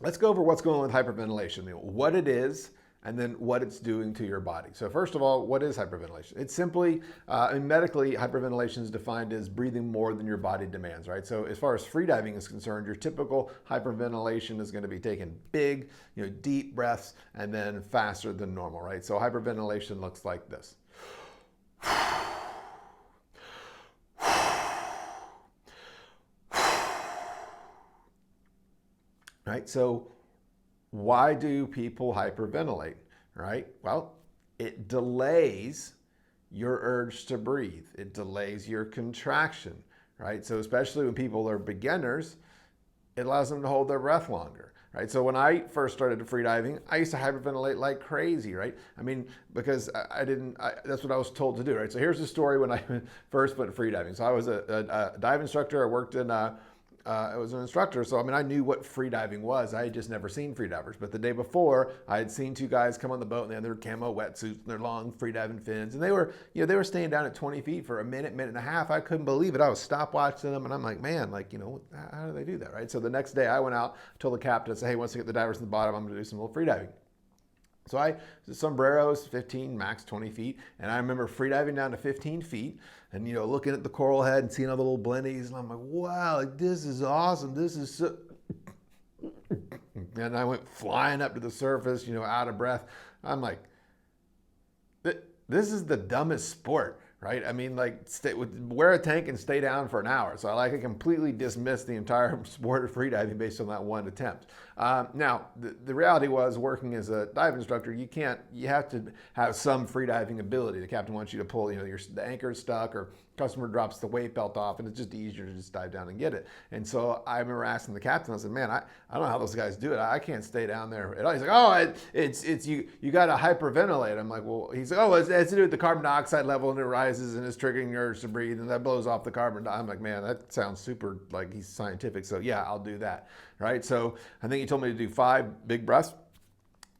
let's go over what's going on with hyperventilation, what it is, and then what it's doing to your body. So first of all, what is hyperventilation? It's simply, medically, hyperventilation is defined as breathing more than your body demands, right? So as far as freediving is concerned, your typical hyperventilation is going to be taking big, deep breaths and then faster than normal, right? So hyperventilation looks like this. Right? So why do people hyperventilate? Right? Well, it delays your urge to breathe. It delays your contraction, right? So especially when people are beginners, it allows them to hold their breath longer, right? So when I first started freediving, I used to hyperventilate like crazy, right? I mean, because that's what I was told to do, right? So here's the story when I first went freediving. So I was a dive instructor. I worked in I was an instructor, so I knew what freediving was. I had just never seen freedivers. But the day before, I had seen two guys come on the boat, and they had their camo wetsuits and their long freediving fins, and they were staying down at 20 feet for a minute and a half. I couldn't believe it. I was stopwatching them, and I'm like, man, how do they do that, right? So the next day, I went out, told the captain, I said, hey, once I get the divers in the bottom, I'm going to do some little freediving. So sombreros, 15, max 20 feet. And I remember freediving down to 15 feet and, looking at the coral head and seeing all the little blennies. And I'm like, wow, this is awesome. This is so... And I went flying up to the surface, out of breath. I'm like, this is the dumbest sport, right? Wear a tank and stay down for an hour. So I completely dismissed the entire sport of freediving based on that one attempt. Now, the reality was, working as a dive instructor, you have to have some freediving ability. The captain wants you to pull, the anchor is stuck or customer drops the weight belt off, and it's just easier to just dive down and get it. And so I remember asking the captain, I said, man, I don't know how those guys do it. I can't stay down there at all. He's like, oh, it's you got to hyperventilate. I'm like, well, he's like, oh, it's to do with the carbon dioxide level, and it rises and it's triggering your urge to breathe, and that blows off the carbon dioxide. I'm like, man, that sounds super, like he's scientific. So yeah, I'll do that, right? So I think he told me to do 5 big breaths.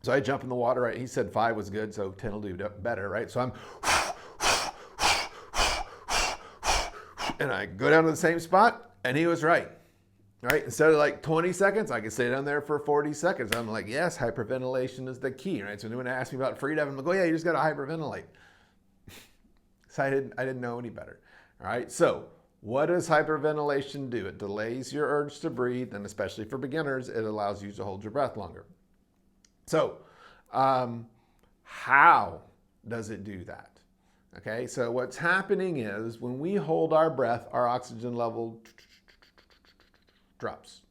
So I jump in the water, right? He said 5 was good, so 10 will do better, right? So and I go down to the same spot, and he was right. Right? Instead of like 20 seconds, I could stay down there for 40 seconds. I'm like, yes, hyperventilation is the key, right? So when they ask me about freediving, I'm like, oh yeah, you just got to hyperventilate. So I didn't know any better. All right. So what does hyperventilation do? It delays your urge to breathe, and especially for beginners, it allows you to hold your breath longer. So how does it do that? Okay, so what's happening is when we hold our breath, our oxygen level drops.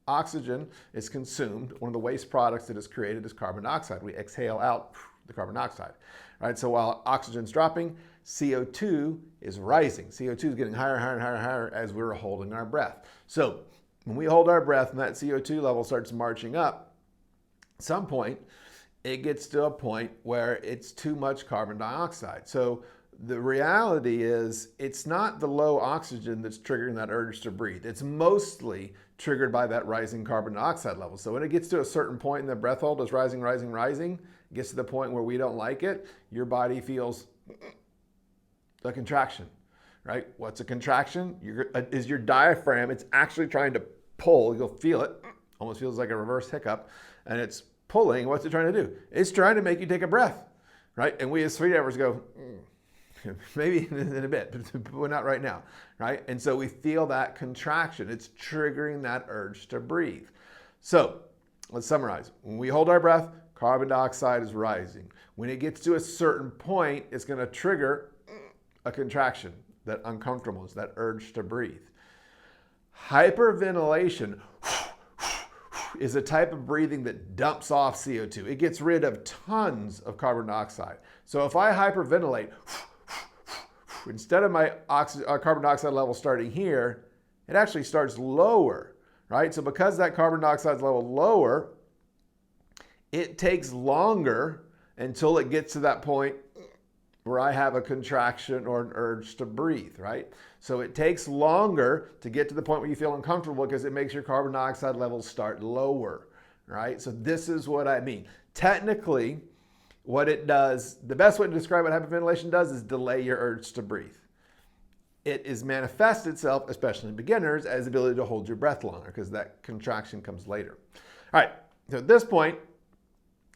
Oxygen is consumed. One of the waste products that is created is carbon dioxide. We exhale out the carbon dioxide. Right? So while oxygen's dropping, CO2 is rising. CO2 is getting higher, higher, higher, higher as we're holding our breath. So when we hold our breath and that CO2 level starts marching up, at some point, it gets to a point where it's too much carbon dioxide. So the reality is it's not the low oxygen that's triggering that urge to breathe. It's mostly triggered by that rising carbon dioxide level. So when it gets to a certain point and the breath hold is rising, rising, rising, it gets to the point where we don't like it, your body feels a contraction, right? What's a contraction? Is your diaphragm, it's actually trying to pull, you'll feel it, almost feels like a reverse hiccup, and it's pulling. What's it trying to do? It's trying to make you take a breath, right? And we as freedivers go, maybe in a bit, but not right now, right? And so we feel that contraction. It's triggering that urge to breathe. So let's summarize. When we hold our breath, carbon dioxide is rising. When it gets to a certain point, it's going to trigger a contraction, that uncomfortableness, that urge to breathe. Hyperventilation is a type of breathing that dumps off CO2. It gets rid of tons of carbon dioxide. So if I hyperventilate, instead of my carbon dioxide level starting here, it actually starts lower, right? So because that carbon dioxide level lower, it takes longer until it gets to that point where I have a contraction or an urge to breathe, right? So it takes longer to get to the point where you feel uncomfortable because it makes your carbon dioxide levels start lower, right? So this is what I mean. Technically, what it does, the best way to describe what hyperventilation does is delay your urge to breathe. it is manifest itself, especially in beginners, as the ability to hold your breath longer because that contraction comes later. All right, so at this point,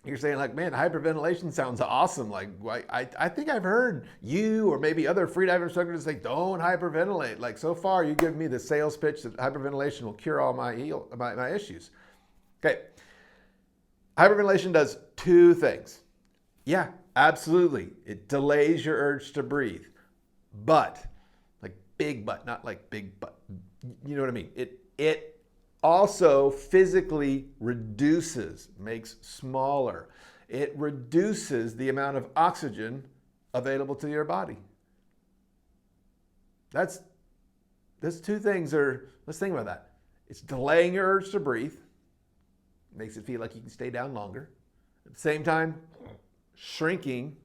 you're saying like, man, hyperventilation sounds awesome. Like, I think I've heard you or maybe other freedive instructors say, don't hyperventilate. Like, so far you give me the sales pitch that hyperventilation will cure all my issues. Okay, hyperventilation does two things. Yeah, absolutely. It delays your urge to breathe, but like big but, not like big but. You know what I mean? It also physically reduces, makes smaller. It reduces the amount of oxygen available to your body. That's two things let's think about that. It's delaying your urge to breathe, makes it feel like you can stay down longer. At the same time, shrinking,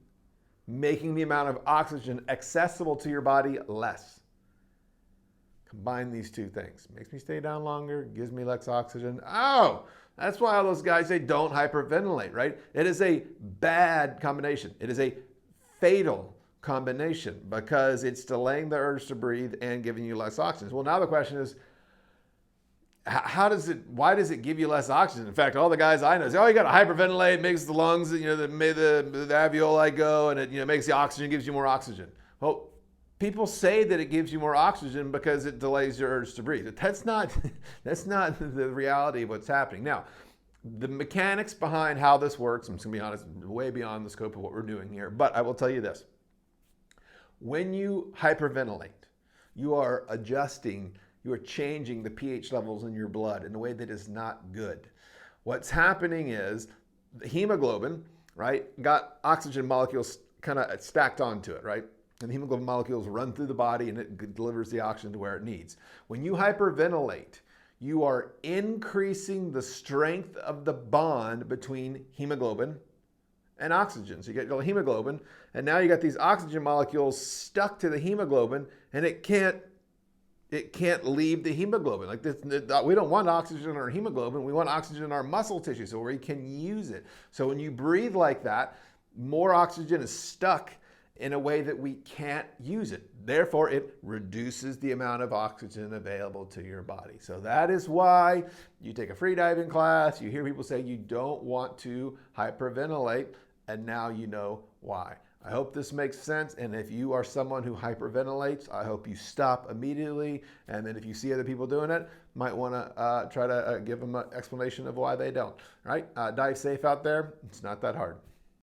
making the amount of oxygen accessible to your body less. Combine these two things. Makes me stay down longer, gives me less oxygen. Oh, that's why all those guys say don't hyperventilate, right? It is a bad combination. It is a fatal combination because it's delaying the urge to breathe and giving you less oxygen. Well, now the question is, why does it give you less oxygen? In fact, all the guys I know say, oh, you got to hyperventilate, it makes the lungs, the alveoli go, and it makes the oxygen, gives you more oxygen. Well, people say that it gives you more oxygen because it delays your urge to breathe. That's not the reality of what's happening. Now, the mechanics behind how this works, I'm just going to be honest, way beyond the scope of what we're doing here, but I will tell you this. When you hyperventilate, you are adjusting, you are changing the pH levels in your blood in a way that is not good. What's happening is the hemoglobin, right, got oxygen molecules kind of stacked onto it, right? And the hemoglobin molecules run through the body and it delivers the oxygen to where it needs. When you hyperventilate, you are increasing the strength of the bond between hemoglobin and oxygen. So you get your hemoglobin, and now you got these oxygen molecules stuck to the hemoglobin, and it can't leave the hemoglobin. Like this, we don't want oxygen in our hemoglobin. We want oxygen in our muscle tissue so we can use it. So when you breathe like that, more oxygen is stuck in a way that we can't use it. Therefore, it reduces the amount of oxygen available to your body. So that is why you take a free diving class, you hear people say you don't want to hyperventilate, and now you know why. I hope this makes sense, and if you are someone who hyperventilates, I hope you stop immediately, and then if you see other people doing it, might want to try to give them an explanation of why they don't. All right? Dive safe out there. It's not that hard.